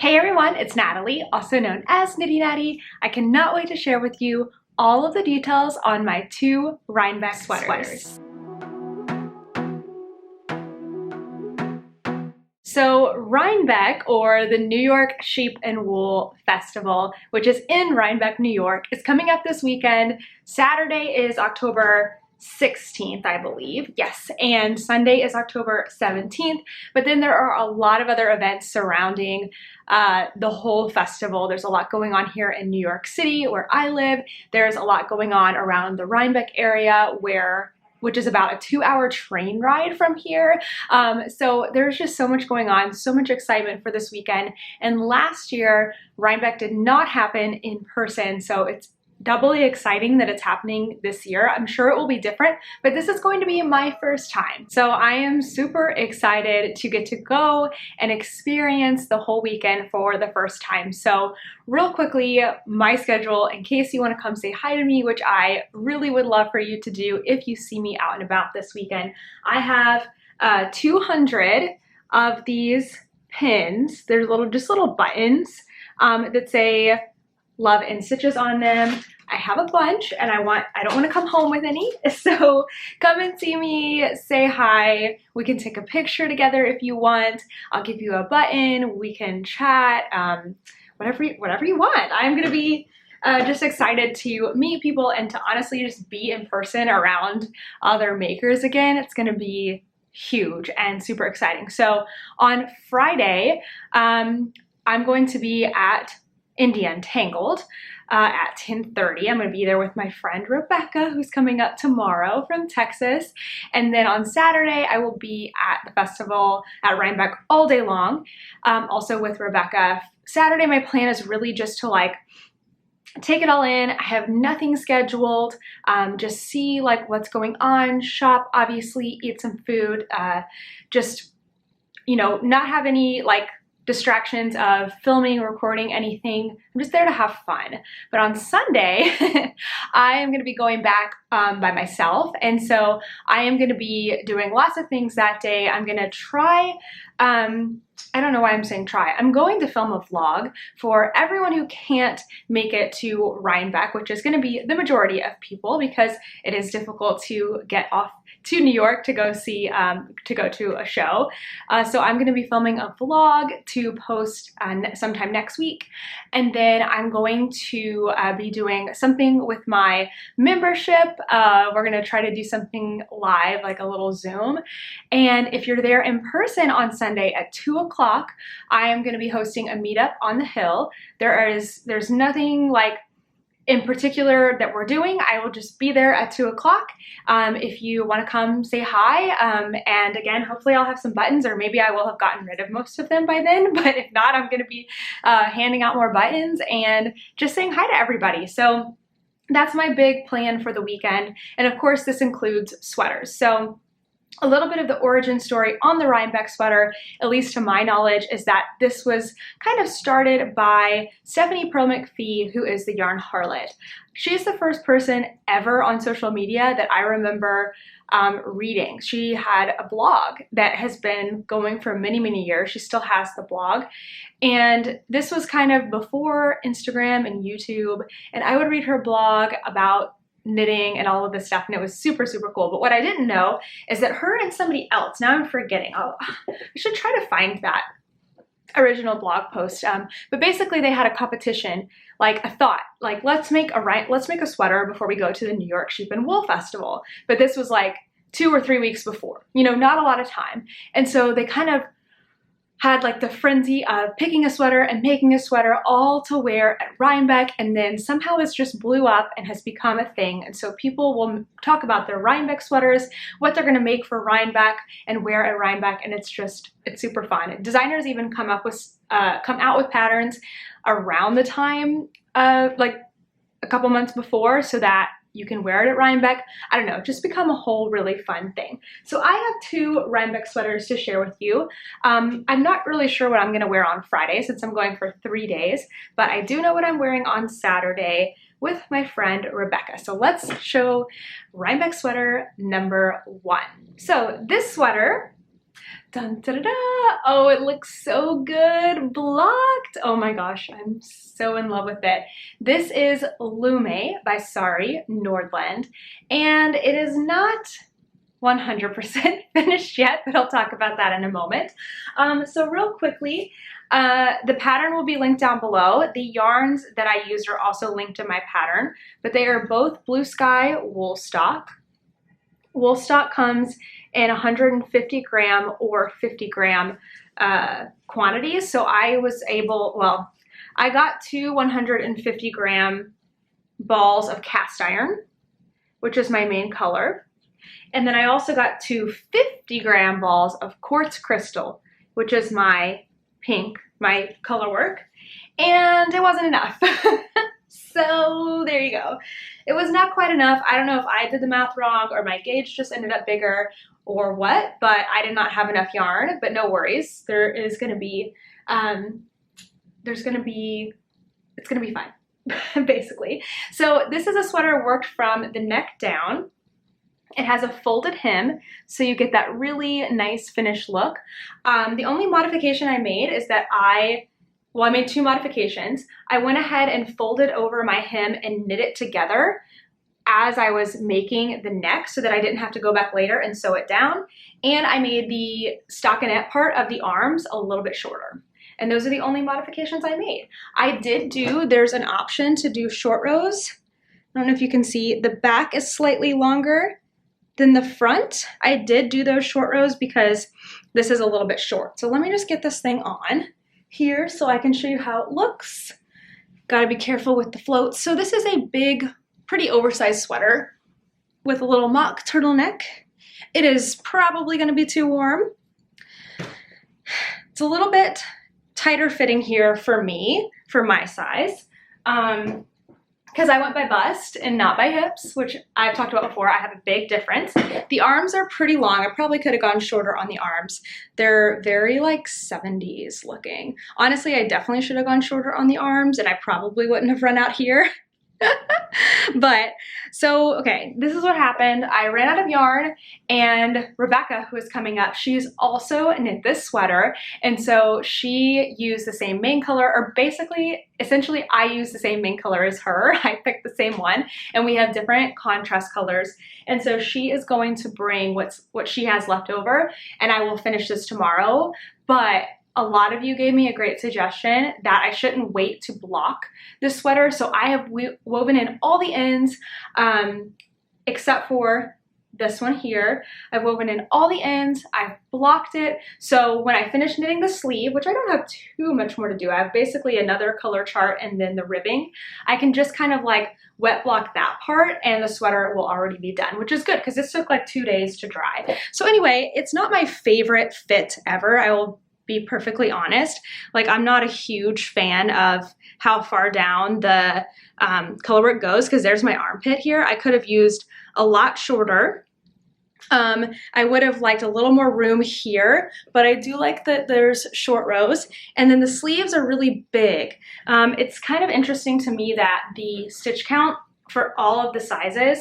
Hey everyone, it's Natalie, also known as Knitty Natty. I cannot wait to share with you all of the details on my two Rhinebeck sweaters. So Rhinebeck, or the New York Sheep and Wool Festival, which is in Rhinebeck, New York, is coming up this weekend. Saturday is October 16th, I believe. Yes, and Sunday is October 17th. But then there are a lot of other events surrounding the whole festival. There's a lot going on here in New York City, where I live. There's a lot going on around the Rhinebeck area, which is about a 2-hour train ride from here. So there's just so much going on, so much excitement for this weekend. And last year, Rhinebeck did not happen in person, so it's doubly exciting that it's happening this year. I'm sure it will be different, but this is going to be my first time. So I am super excited to get to go and experience the whole weekend for the first time. So real quickly, my schedule, in case you want to come say hi to me, which I really would love for you to do if you see me out and about this weekend. I have 200 of these pins. They're just little buttons that say Love and Stitches on them. I have a bunch and I don't want to come home with any, so come and see me, say hi. We can take a picture together if you want. I'll give you a button, we can chat, whatever you want. I'm gonna be just excited to meet people and to honestly just be in person around other makers again. It's gonna be huge and super exciting. So on Friday, I'm going to be at Indie Untangled at 10:30. I'm going to be there with my friend Rebecca, who's coming up tomorrow from Texas. And then on Saturday, I will be at the festival at Rhinebeck all day long, also with Rebecca. Saturday, my plan is really just to take it all in. I have nothing scheduled, just see what's going on, shop, obviously, eat some food, just, not have any distractions of filming, recording, anything. I'm just there to have fun. But on Sunday, I am gonna be going back by myself. And so I am gonna be doing lots of things that day. I'm gonna try, I don't know why I'm saying try. I'm going to film a vlog for everyone who can't make it to Rhinebeck, which is gonna be the majority of people because it is difficult to get off to New York to go to a show. So I'm gonna be filming a vlog to post sometime next week. And then I'm going to be doing something with my membership. We're gonna try to do something live, like a little Zoom. And if you're there in person on Sunday at 2 o'clock, I am gonna be hosting a meetup on the hill. There's nothing in particular that we're doing. I will just be there at 2 o'clock. If you want to come say hi, and again, hopefully I'll have some buttons, or maybe I will have gotten rid of most of them by then, but if not, I'm going to be handing out more buttons and just saying hi to everybody. So that's my big plan for the weekend. And of course, this includes sweaters. So a little bit of the origin story on the Rhinebeck sweater, at least to my knowledge, is that this was kind of started by Stephanie Pearl McPhee, who is the yarn harlot. She's the first person ever on social media that I remember reading. She had a blog that has been going for many, many years. She still has the blog. And this was kind of before Instagram and YouTube. And I would read her blog about knitting and all of this stuff, and it was super, super cool. But what I didn't know is that her and somebody else, now I'm forgetting, I should try to find that original blog post, but basically they had a competition, a thought, let's make a sweater before we go to the New York Sheep and Wool Festival. But this was 2 or 3 weeks before, not a lot of time. And so they kind of had the frenzy of picking a sweater and making a sweater all to wear at Rhinebeck, and then somehow it's just blew up and has become a thing. And so people will talk about their Rhinebeck sweaters, what they're gonna make for Rhinebeck and wear at Rhinebeck, and it's super fun. Designers even come out with patterns around the time of a couple months before, so that you can wear it at Rhinebeck. I don't know, just become a whole really fun thing. So I have 2 Rhinebeck sweaters to share with you. I'm not really sure what I'm gonna wear on Friday since I'm going for 3 days, but I do know what I'm wearing on Saturday with my friend Rebecca. So let's show Rhinebeck sweater number 1. So this sweater Dun, da, da, da. Oh, it looks so good blocked. Oh my gosh, I'm so in love with it. This is Lume by Sari Nordland, and it is not 100% finished yet, but I'll talk about that in a moment. So real quickly, the pattern will be linked down below. The yarns that I used are also linked in my pattern, but they are both Blue Sky wool stock. Wool stock comes in 150 gram or 50 gram quantities. So I was able, well, I got 2 150 gram balls of cast iron, which is my main color. And then I also got 2 50 gram balls of quartz crystal, which is my pink, my color work. And it wasn't enough. So there you go. It was not quite enough. I don't know if I did the math wrong or my gauge just ended up bigger or what, but I did not have enough yarn, but no worries. There is going to be, it's going to be fine, basically. So this is a sweater worked from the neck down. It has a folded hem, so you get that really nice finished look. The only modification I made is that I made 2 modifications. I went ahead and folded over my hem and knit it together as I was making the neck so that I didn't have to go back later and sew it down. And I made the stockinette part of the arms a little bit shorter. And those are the only modifications I made. There's an option to do short rows. I don't know if you can see, the back is slightly longer than the front. I did do those short rows because this is a little bit short. So let me just get this thing on here so I can show you how it looks. Gotta be careful with the floats. So this is a big, pretty oversized sweater with a little mock turtleneck. It is probably gonna be too warm. It's a little bit tighter fitting here for me, for my size. Because I went by bust and not by hips, which I've talked about before. I have a big difference. The arms are pretty long. I probably could have gone shorter on the arms. They're very like 70s looking. Honestly, I definitely should have gone shorter on the arms and I probably wouldn't have run out here. But so, okay, this is what happened. I ran out of yarn and Rebecca, who is coming up, she's also knit this sweater. And so she used the same main color, or basically, essentially I used the same main color as her. I picked the same one and we have different contrast colors. And so she is going to bring what she has left over and I will finish this tomorrow. But a lot of you gave me a great suggestion that I shouldn't wait to block this sweater. So I have woven in all the ends except for this one here. I've woven in all the ends. I've blocked it. So when I finish knitting the sleeve, which I don't have too much more to do, I have basically another color chart and then the ribbing. I can just kind of like wet block that part and the sweater will already be done, which is good because this took like 2 days to dry. So anyway, it's not my favorite fit ever. I will be perfectly honest. Like, I'm not a huge fan of how far down the color work goes because there's my armpit here. I could have used a lot shorter. I would have liked a little more room here, but I do like that there's short rows. And then the sleeves are really big. It's kind of interesting to me that the stitch count for all of the sizes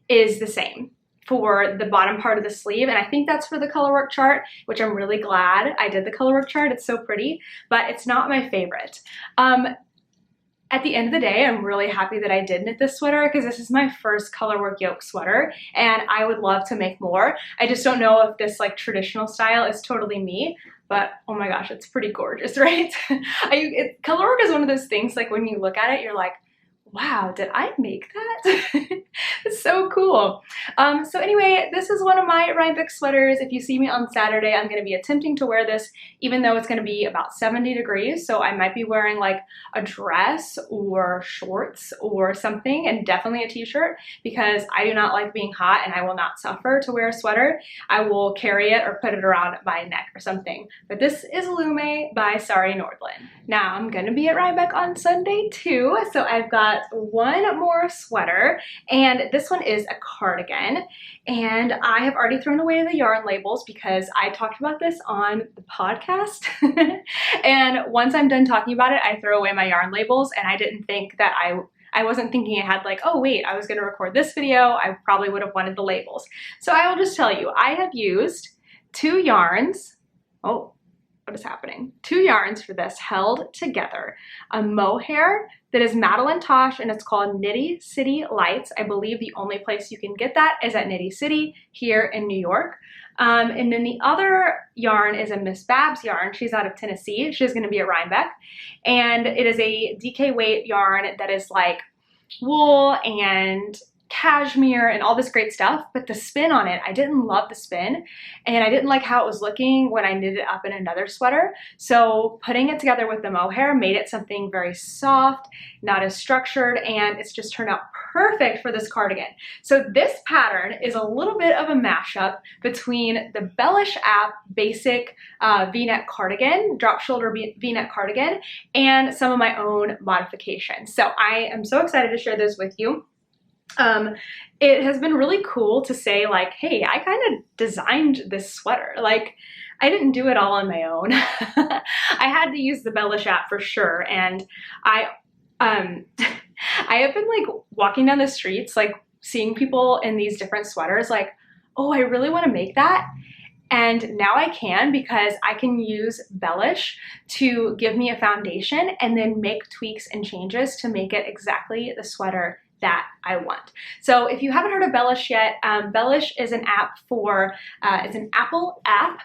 is the same for the bottom part of the sleeve, and I think that's for the colorwork chart, which I'm really glad I did the colorwork chart. It's so pretty, but it's not my favorite. At the end of the day, I'm really happy that I did knit this sweater because this is my first colorwork yoke sweater and I would love to make more. I just don't know if this like traditional style is totally me, but oh my gosh, it's pretty gorgeous, right? Colorwork is one of those things, like when you look at it, you're like, wow, did I make that? It's so cool. So anyway, this is one of my Rhinebeck sweaters. If you see me on Saturday, I'm going to be attempting to wear this, even though it's going to be about 70 degrees. So I might be wearing like a dress or shorts or something, and definitely a t-shirt, because I do not like being hot and I will not suffer to wear a sweater. I will carry it or put it around my neck or something. But this is Lume by Sari Nordland. Now I'm going to be at Rhinebeck on Sunday too. So I've got one more sweater, and this one is a cardigan, and I have already thrown away the yarn labels because I talked about this on the podcast. And once I'm done talking about it, I throw away my yarn labels, and I didn't think that I wasn't thinking ahead, like, oh wait, I was going to record this video, I probably would have wanted the labels. So I will just tell you, I have used 2 yarns oh, what is happening? 2 yarns for this held together. A mohair that is Madeline Tosh, and it's called Knitty City Lights. I believe the only place you can get that is at Knitty City here in New York. And then the other yarn is a Miss Babs yarn. She's out of Tennessee. She's gonna be at Rhinebeck. And it is a DK weight yarn that is like wool and cashmere and all this great stuff, but the spin on it, I didn't love the spin, and I didn't like how it was looking when I knitted it up in another sweater. So putting it together with the mohair made it something very soft, not as structured, and it's just turned out perfect for this cardigan. So this pattern is a little bit of a mashup between the Bellish app basic V-neck cardigan, drop shoulder V-neck cardigan, and some of my own modifications. So I am so excited to share this with you. It has been really cool to say like, hey, I kind of designed this sweater. Like, I didn't do it all on my own. I had to use the Bellish app for sure. And I have been like walking down the streets, like seeing people in these different sweaters, like, oh, I really want to make that. And now I can, because I can use Bellish to give me a foundation and then make tweaks and changes to make it exactly the sweater that I want. So if you haven't heard of Bellish yet, Bellish is an app for, it's an Apple app.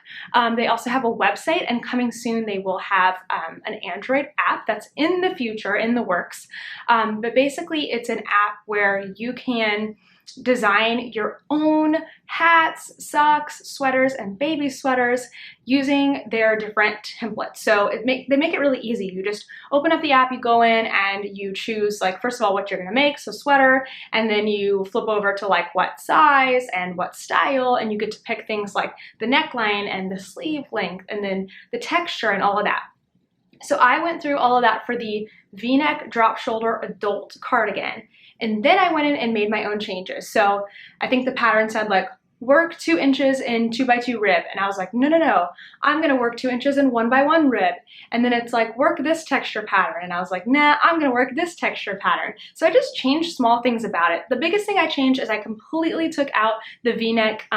They also have a website, and coming soon they will have an Android app that's in the future, in the works. But basically it's an app where you can design your own hats, socks, sweaters, and baby sweaters using their different templates. So they make it really easy. You just open up the app, you go in and you choose, like, first of all, what you're gonna make, so sweater, and then you flip over to like what size and what style, and you get to pick things like the neckline and the sleeve length and then the texture and all of that. So I went through all of that for the V-neck drop shoulder adult cardigan. And then I went in and made my own changes. So I think the pattern said like, work 2 inches in 2x2 rib. And I was like, no, no, no, I'm gonna work 2 inches in 1x1 rib. And then it's like, work this texture pattern. And I was like, nah, I'm gonna work this texture pattern. So I just changed small things about it. The biggest thing I changed is I completely took out the V-neck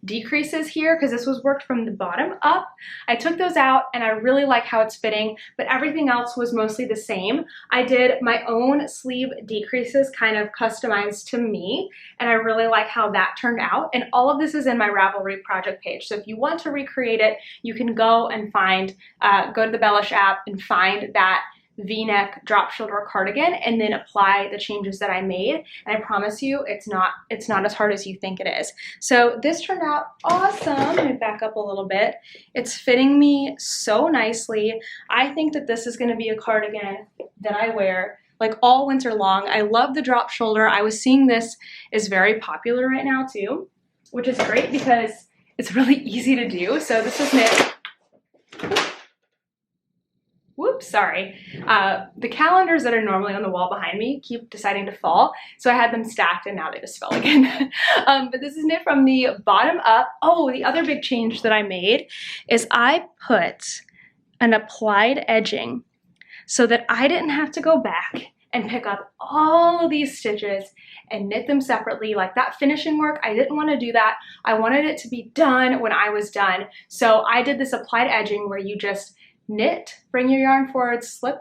decreases here, because this was worked from the bottom up. I took those out and I really like how it's fitting, but everything else was mostly the same. I did my own sleeve decreases kind of customized to me, and I really like how that turned out. And all of this is in my Ravelry project page. So if you want to recreate it, you can go and find, go to the Bellish app and find that V-neck drop shoulder cardigan and then apply the changes that I made. And I promise you, it's not as hard as you think it is. So this turned out awesome. Let me back up a little bit. It's fitting me so nicely. I think that this is gonna be a cardigan that I wear like all winter long. I love the drop shoulder. I was seeing this is very popular right now too, which is great because it's really easy to do. So this is knit. Whoops, sorry. The calendars that are normally on the wall behind me keep deciding to fall, so I had them stacked and now they just fell again. But this is knit from the bottom up. Oh, the other big change that I made is I put an applied edging so that I didn't have to go back and pick up all of these stitches and knit them separately. Like that finishing work, I didn't want to do that. I wanted it to be done when I was done. So I did this applied edging where you just knit, bring your yarn forward, slip,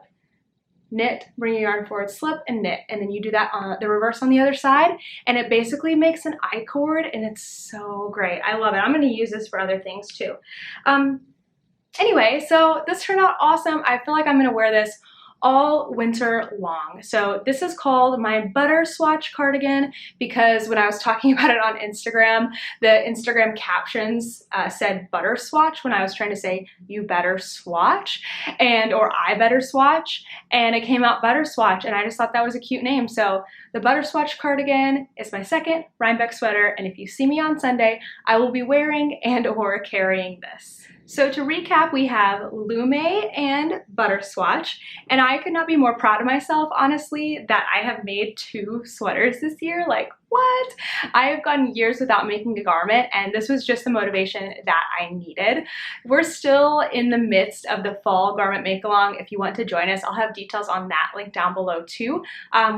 knit, bring your yarn forward, slip, and knit. And then you do that on the reverse on the other side, and it basically makes an I-cord, and it's so great. I love it. I'm gonna use this for other things too. Anyway, so this turned out awesome. I feel like I'm gonna wear this all winter long. So this is called my butter swatch cardigan because when I was talking about it on Instagram, the Instagram captions said butter swatch when I was trying to say you better swatch or I better swatch, and it came out butter swatch, and I just thought that was a cute name. So the butter swatch cardigan is my second Rhinebeck sweater, and if you see me on Sunday, I will be wearing and or carrying this. So to recap, we have Lume and butter swatch, and I could not be more proud of myself, honestly, that I have made 2 sweaters this year. Like, what? I have gone years without making a garment, and this was just the motivation that I needed. We're still in the midst of the fall garment make-along. If you want to join us, I'll have details on that link down below too.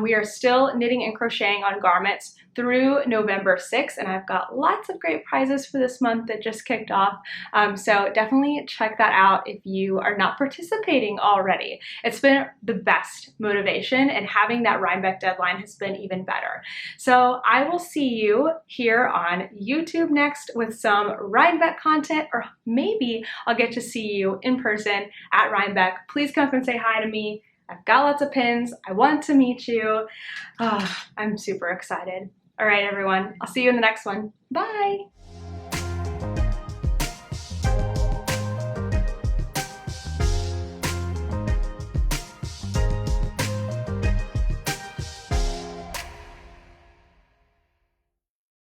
We are still knitting and crocheting on garments through November 6th, and I've got lots of great prizes for this month that just kicked off. So definitely check that out if you are not participating already. It's been the best motivation, and having that Rhinebeck deadline has been even better. So I will see you here on YouTube next with some Rhinebeck content, or maybe I'll get to see you in person at Rhinebeck. Please come up and say hi to me. I've got lots of pins. I want to meet you. Oh, I'm super excited. All right, everyone. I'll see you in the next one. Bye.